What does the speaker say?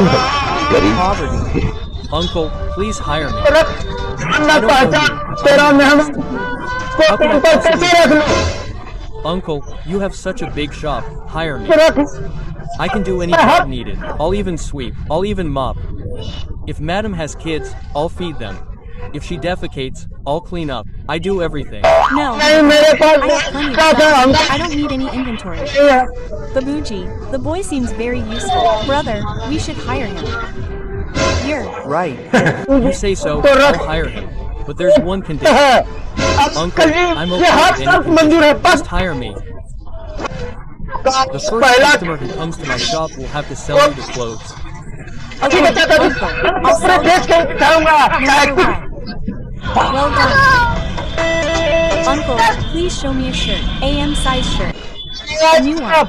गरीब Poverty. Uncle, please hire me. रख ना पहचान तेरा मेहमान को How can I तुम पर कैसे रख possibly? लूं Uncle, you have such a big shop. Hire me. रख I can do any job needed. I'll even sweep. I'll even mop. If Madam has kids, I'll feed them. If she defecates, I'll clean up. I do everything. No, नहीं मेरे I pass have plenty of क्या था हम stuff. I don't need any inventory. नहीं है Babuji, the boy seems very useful. Brother, we should hire him. Here, Right. You say so, तो I'll रख hire him. But there's one condition. है अब Uncle, कहीं I'm ये okay her with any शर्त मंजूर है condition. बस Just hire me. The first पहला customer who comes to my shop will have to sell me the clothes. अभी बता दो अपने देश के दिखाऊंगा चाहे no कुछ what? Well done. Uncle, please show me a shirt. AM size shirt. A new one.